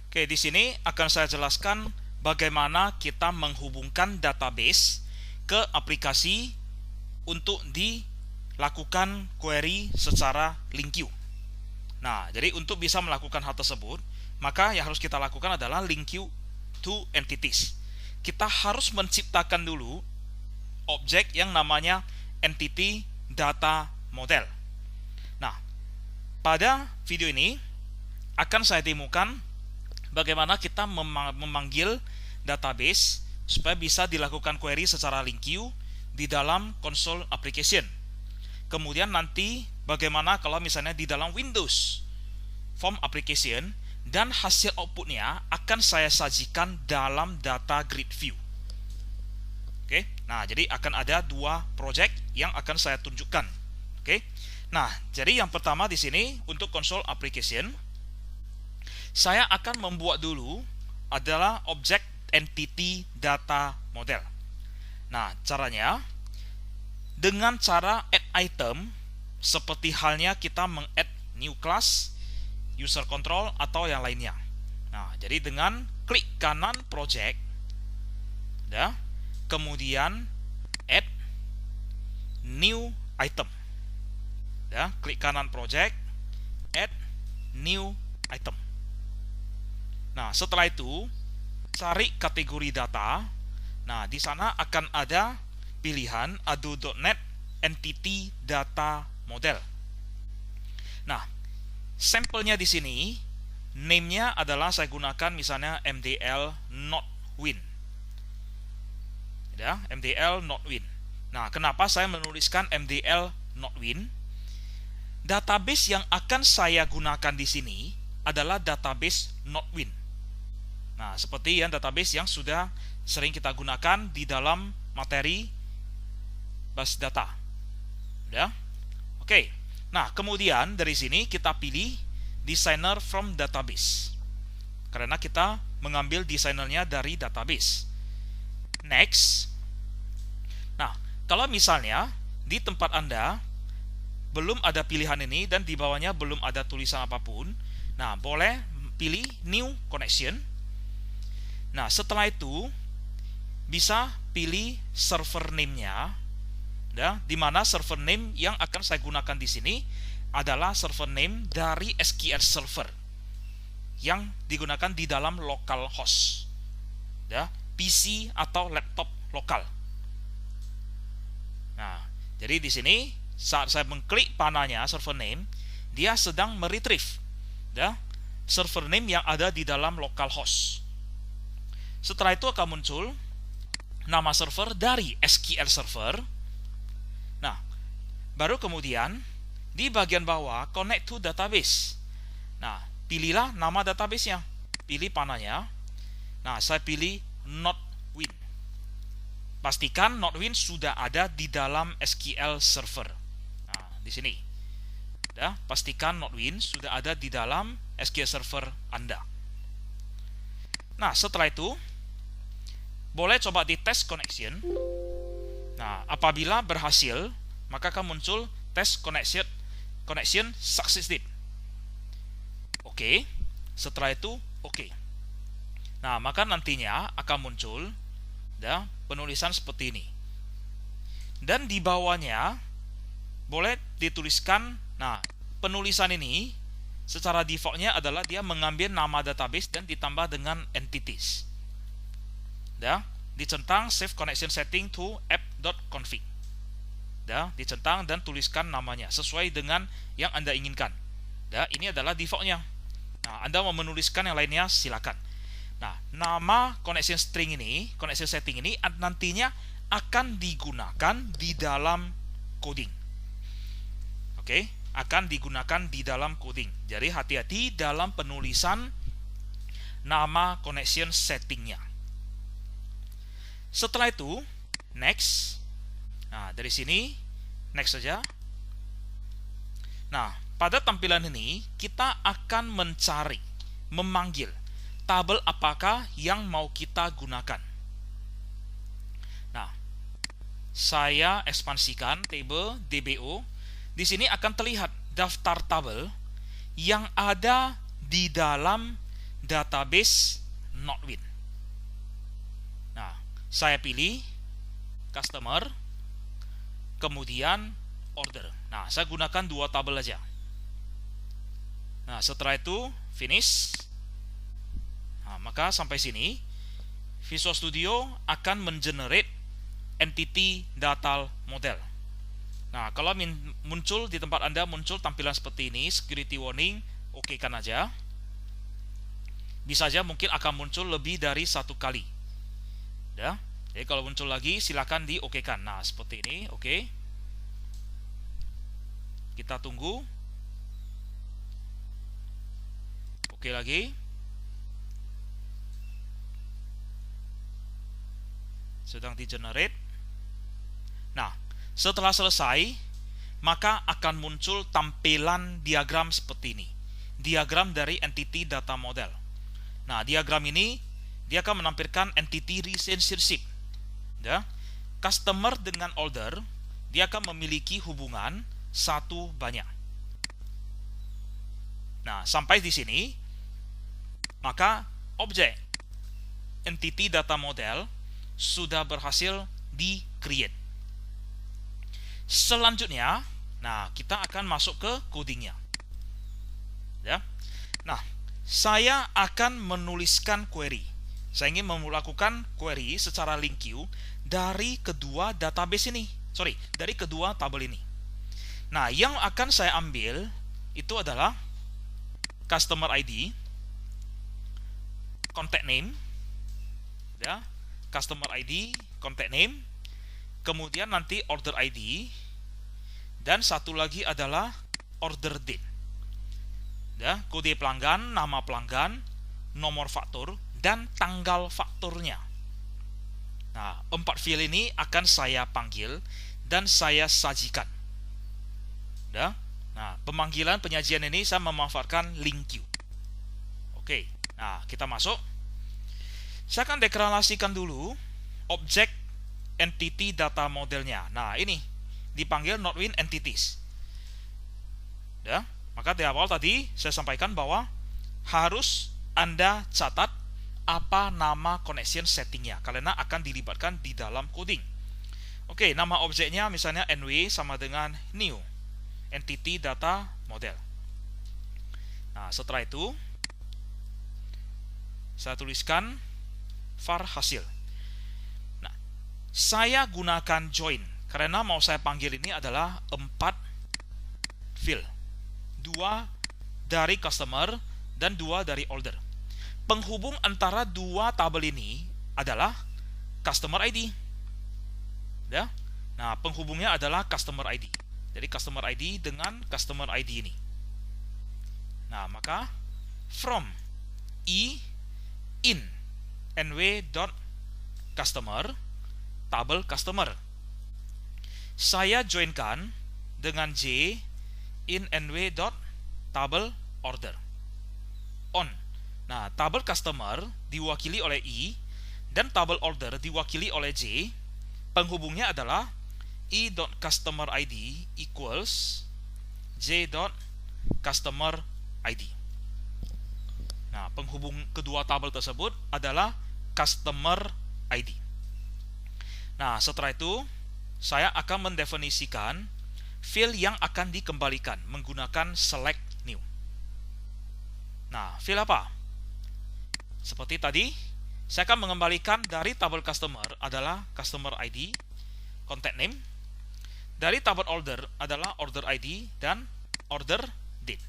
Oke, di sini akan saya jelaskan bagaimana kita menghubungkan database ke aplikasi untuk dilakukan query secara link queue. Nah, jadi untuk bisa melakukan hal tersebut, maka yang harus kita lakukan adalah link queue to entities. Kita harus menciptakan dulu objek yang namanya entity data model. Nah, pada video ini akan saya demokan bagaimana kita memanggil database supaya bisa dilakukan query secara link queue di dalam console application. Kemudian nanti bagaimana kalau misalnya di dalam Windows form application, dan hasil outputnya akan saya sajikan dalam data grid view. Oke, nah jadi akan ada dua project yang akan saya tunjukkan. Oke, nah jadi yang pertama di sini untuk console application, saya akan membuat dulu adalah objek entity data model. Nah, caranya dengan cara add item, seperti halnya kita meng-add new class, user control, atau yang lainnya. Nah, jadi dengan klik kanan project, ya, kemudian add new item. Ya, klik kanan project, add new item. Nah, setelah itu cari kategori data. Nah, di sana akan ada pilihan Ado.NET Entity Data Model. Nah, sampelnya di sini name-nya adalah saya gunakan misalnya MDL not win. Ya, MDL not win. Nah, kenapa saya menuliskan MDL not win? Database yang akan saya gunakan di sini adalah database not win. Nah, seperti yang database yang sudah sering kita gunakan di dalam materi base data. Ya. Oke. Nah, kemudian dari sini kita pilih designer from database. Karena kita mengambil desainernya dari database. Next. Nah, kalau misalnya di tempat Anda belum ada pilihan ini dan di bawahnya belum ada tulisan apapun, nah, boleh pilih new connection. Nah, setelah itu bisa pilih server name-nya, ya, di mana server name yang akan saya gunakan di sini adalah server name dari SQL Server yang digunakan di dalam localhost, ya, PC atau laptop lokal. Nah, jadi di sini saat saya mengklik panahnya server name, dia sedang meretrieve, ya, server name yang ada di dalam localhost. Setelah itu akan muncul nama server dari SQL Server. Nah, baru kemudian di bagian bawah connect to database. Nah, pilihlah nama database-nya. Pilih panahnya. Nah, saya pilih not win. Pastikan not win sudah ada di dalam SQL Server. Nah, di sini. Ya, pastikan not win sudah ada di dalam SQL Server Anda. Nah, setelah itu boleh coba di test connection. Nah, apabila berhasil, maka akan muncul test connection succeeded. Oke. Setelah itu oke. Nah, maka nantinya akan muncul, ya, penulisan seperti ini. Dan di bawahnya boleh dituliskan, nah, penulisan ini secara defaultnya adalah dia mengambil nama database dan ditambah dengan entities. Ya, dicentang save connection setting to app.config. Ya, dicentang dan tuliskan namanya sesuai dengan yang Anda inginkan. Ya, ini adalah defaultnya. Nah, Anda mau menuliskan yang lainnya silakan. Nah, nama connection string ini, connection setting ini nantinya akan digunakan di dalam coding. Oke, akan digunakan di dalam coding. Jadi hati-hati dalam penulisan nama connection settingnya. Setelah itu, next. Nah, dari sini, next saja. Nah, pada tampilan ini, kita akan mencari, memanggil tabel apakah yang mau kita gunakan. Nah, saya ekspansikan table DBO. Di sini akan terlihat daftar tabel yang ada di dalam database Nodewin. Nah, saya pilih customer, kemudian order. Nah, saya gunakan 2 tabel aja. Nah, setelah itu finish. Nah, maka sampai sini Visual Studio akan mengenerate entity data model. Nah, kalau muncul di tempat Anda muncul tampilan seperti ini, security warning, oke kan aja. Bisa aja mungkin akan muncul lebih dari 1 kali. Ya. Jadi kalau muncul lagi silakan di oke kan. Nah, seperti ini, oke. Kita tunggu. Oke lagi. Sedang di-generate. Nah, setelah selesai, maka akan muncul tampilan diagram seperti ini. Diagram dari entity data model. Nah, diagram ini dia akan menampilkan entity relationship. Ya. Customer dengan order, dia akan memiliki hubungan satu banyak. Nah, sampai di sini, maka objek entity data model sudah berhasil di-create. Selanjutnya, nah kita akan masuk ke codingnya. Ya. Nah, saya akan menuliskan query. Saya ingin melakukan query secara link queue dari kedua database ini. Dari kedua tabel ini. Nah, yang akan saya ambil itu adalah customer ID, contact name, ya, customer ID, contact name, kemudian nanti order ID, dan satu lagi adalah order date. Ya, kode pelanggan, nama pelanggan, nomor faktur, dan tanggal fakturnya. Nah, 4 field ini akan saya panggil dan saya sajikan. Ya. Nah, pemanggilan penyajian ini saya memanfaatkan link queue. Oke, nah kita masuk. Saya akan deklarasikan dulu objek entity data modelnya. Nah, ini dipanggil Nodewin entities. Ya, maka di awal tadi saya sampaikan bahwa harus Anda catat apa nama connection settingnya, karena akan dilibatkan di dalam coding. Oke, nama objeknya misalnya NW sama dengan new entity data model. Nah, setelah itu saya tuliskan var hasil. Nah, saya gunakan join karena mau saya panggil ini adalah 4 field. 2 dari customer dan 2 dari order. Penghubung antara 2 tabel ini adalah customer ID. Ya. Nah, penghubungnya adalah customer ID. Jadi customer ID dengan customer ID ini. Nah, maka from in nw.customer tabel customer. Saya joinkan dengan j in nw.tabel order. On. Nah, tabel customer diwakili oleh i dan tabel order diwakili oleh j. Penghubungnya adalah i.customer ID equals j.customer ID. Nah, penghubung kedua tabel tersebut adalah customer ID. Nah, setelah itu saya akan mendefinisikan field yang akan dikembalikan menggunakan select new. Nah, field apa? Seperti tadi, saya akan mengembalikan dari tabel customer adalah customer ID, contact name. Dari tabel order adalah order ID dan order date.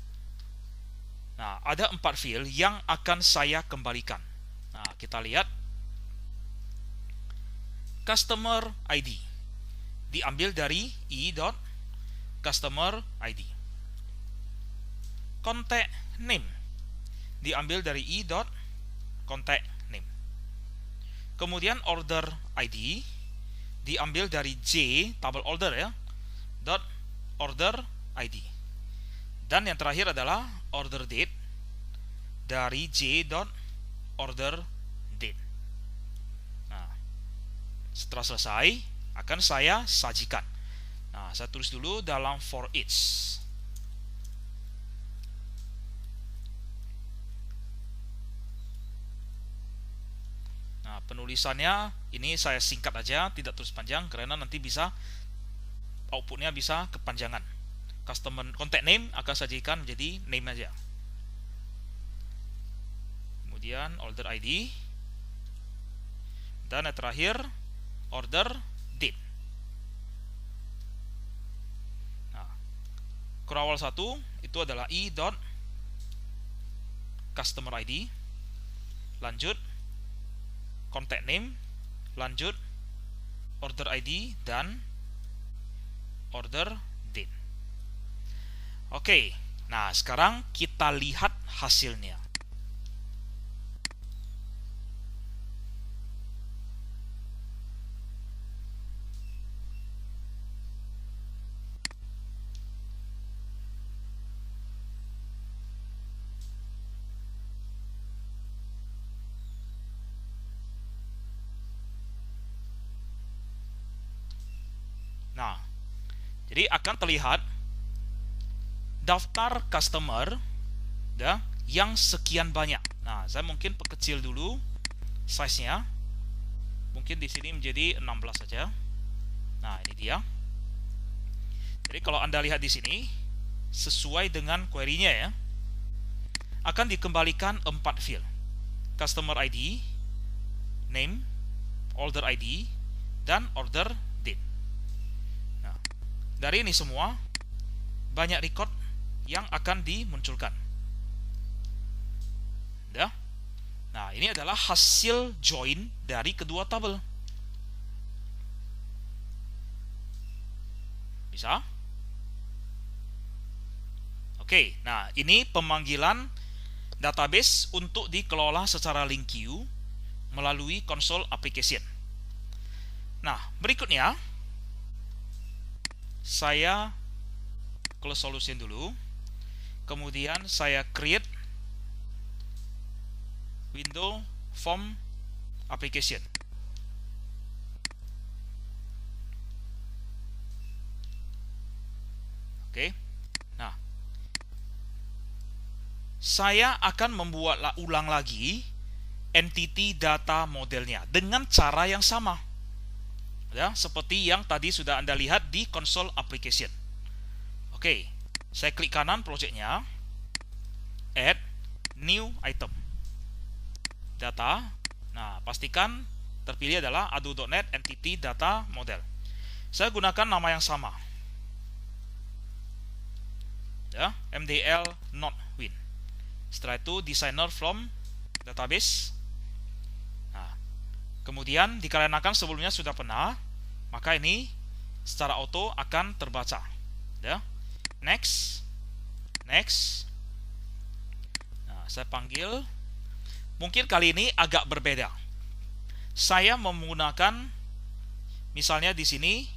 Nah, ada 4 field yang akan saya kembalikan. Nah, kita lihat. Customer ID diambil dari i.customer ID. Contact name diambil dari i.contact name. Kemudian order ID diambil dari j tabel order ya, dot order ID. Dan yang terakhir adalah order date dari j dot order date. Nah, setelah selesai akan saya sajikan. Nah, saya tulis dulu dalam for each. penulisannya ini saya singkat aja, tidak terus panjang karena nanti bisa outputnya bisa kepanjangan. Customer contact name akan sajikan menjadi name aja. Kemudian order ID, dan yang terakhir order date. Nah, crawler 1 itu adalah i.customer ID, lanjut contact name, lanjut order ID, dan order date. Oke, nah sekarang kita lihat hasilnya. Nah, jadi akan terlihat daftar customer ya, yang sekian banyak. Nah, saya mungkin perkecil dulu size-nya. Mungkin di sini menjadi 16 saja. Nah, ini dia. Jadi kalau Anda lihat di sini sesuai dengan query-nya ya, akan dikembalikan 4 field. Customer ID, name, order ID, dan order date. Nah, dari ini semua banyak record yang akan dimunculkan. Ya. Nah, ini adalah hasil join dari kedua tabel. Bisa? Oke, nah ini pemanggilan database untuk dikelola secara link queue melalui console application. Nah, berikutnya saya close solution dulu. Kemudian saya create window form application. Oke. Nah, saya akan membuat ulang lagi entity data modelnya dengan cara yang sama. Ya, seperti yang tadi sudah Anda lihat di console application. Oke, saya klik kanan projectnya, add new item data. Nah, pastikan terpilih adalah adu.net entity data model. Saya gunakan nama yang sama ya, MDL not win. Setelah itu designer from database. Nah, kemudian dikarenakan sebelumnya sudah pernah, maka ini secara auto akan terbaca ya. Next. Nah, saya panggil. Mungkin kali ini agak berbeda. Saya menggunakan misalnya di sini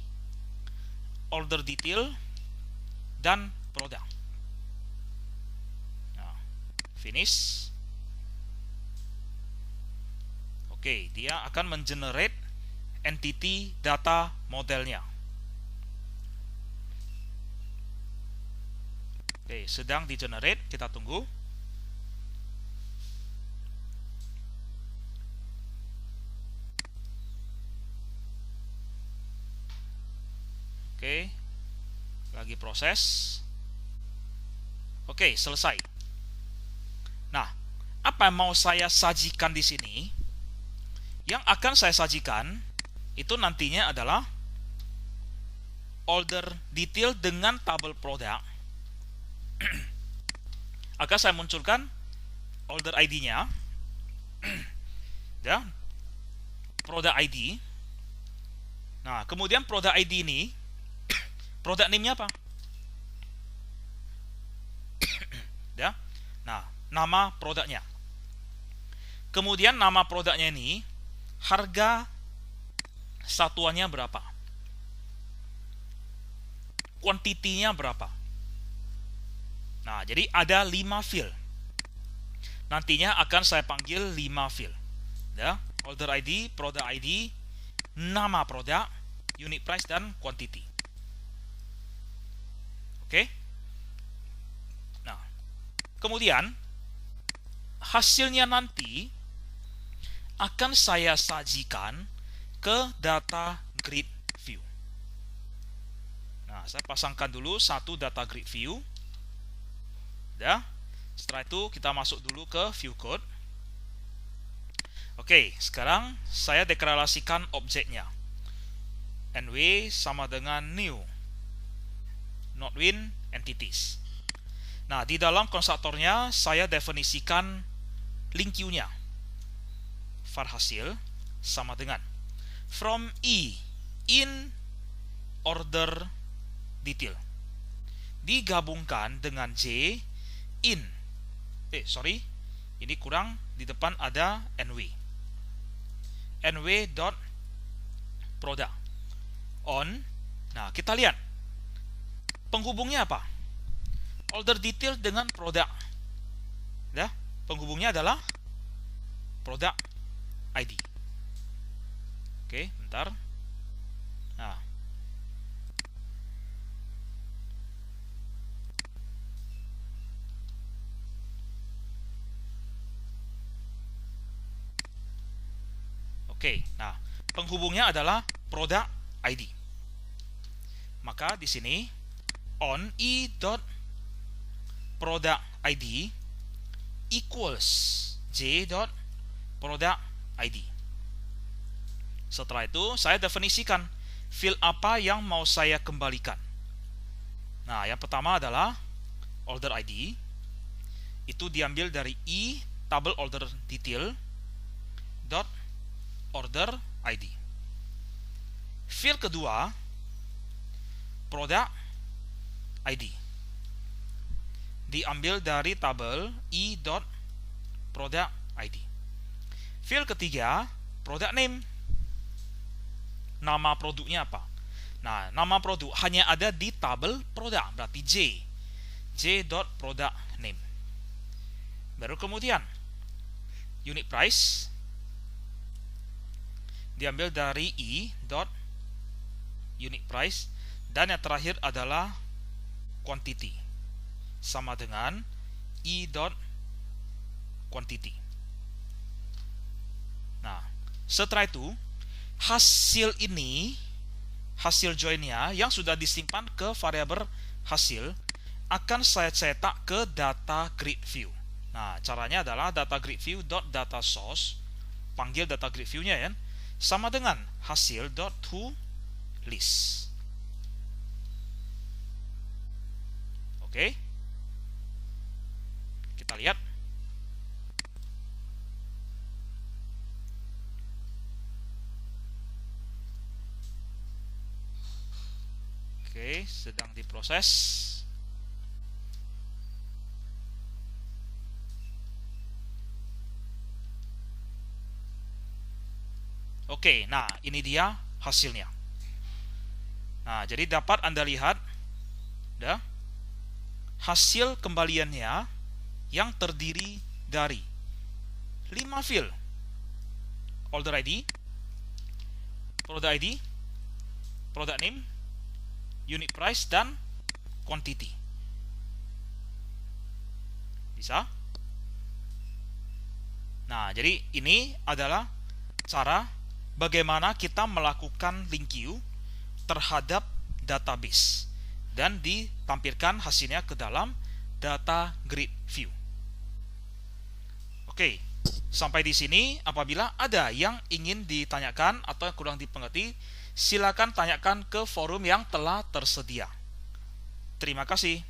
order detail dan produk. Nah, finish. Oke, dia akan mengenerate entity data modelnya. Oke, sedang di-generate, kita tunggu. Oke, lagi proses. Oke, selesai. Nah, apa yang mau saya sajikan di sini? Yang akan saya sajikan itu nantinya adalah order detail dengan tabel produk. Akan saya munculkan order ID-nya, ya, produk ID. Nah, kemudian produk ID ini, produk name-nya apa? Ya, nah, nama produknya. Kemudian nama produknya ini, harga satuannya berapa? Kuantitinya berapa? Nah, jadi ada 5 field. Nantinya akan saya panggil 5 field. Ya, order ID, product ID, nama produk, unit price, dan quantity. Oke. Nah, kemudian hasilnya nanti akan saya sajikan ke data grid view. Nah, saya pasangkan dulu satu data grid view. Udah. Setelah itu kita masuk dulu ke view code. Oke, sekarang saya deklarasikan objeknya. NW sama dengan new Nodewin entities. Nah, di dalam konstruktornya saya definisikan link queue-nya. Var hasil sama dengan from E in order detail digabungkan dengan J in ini kurang, di depan ada NW dot product on. Nah, kita lihat penghubungnya apa? Order detail dengan product. Ya, penghubungnya adalah product ID. Oke, bentar. Nah, oke, nah penghubungnya adalah product ID. Maka di sini on e.product ID equals j.product ID. Setelah itu saya definisikan field apa yang mau saya kembalikan. Nah, yang pertama adalah order ID. Itu diambil dari e table order detail dot order ID. Field kedua product ID diambil dari tabel e.product ID. Field ketiga product name. Nama produknya apa? Nah, nama produk hanya ada di tabel produk, berarti j.product name. Baru kemudian unit price diambil dari e.unit price, dan yang terakhir adalah quantity sama dengan e.quantity. Nah, setelah itu hasil ini, hasil joinnya yang sudah disimpan ke variabel hasil akan saya cetak ke data grid view. Nah, caranya adalah data grid view dot data source, panggil data grid view-nya ya, sama dengan hasil dot to list. Oke, kita lihat. Oke, sedang diproses. Oke, nah ini dia hasilnya. Nah, jadi dapat Anda lihat hasil kembaliannya yang terdiri dari 5 field: order ID, product ID, product name, unit price, dan quantity. Bisa? Nah, jadi ini adalah cara bagaimana kita melakukan link queue terhadap database dan ditampilkan hasilnya ke dalam data grid view. Oke, sampai di sini. Apabila ada yang ingin ditanyakan atau yang kurang dipengerti, silakan tanyakan ke forum yang telah tersedia. Terima kasih.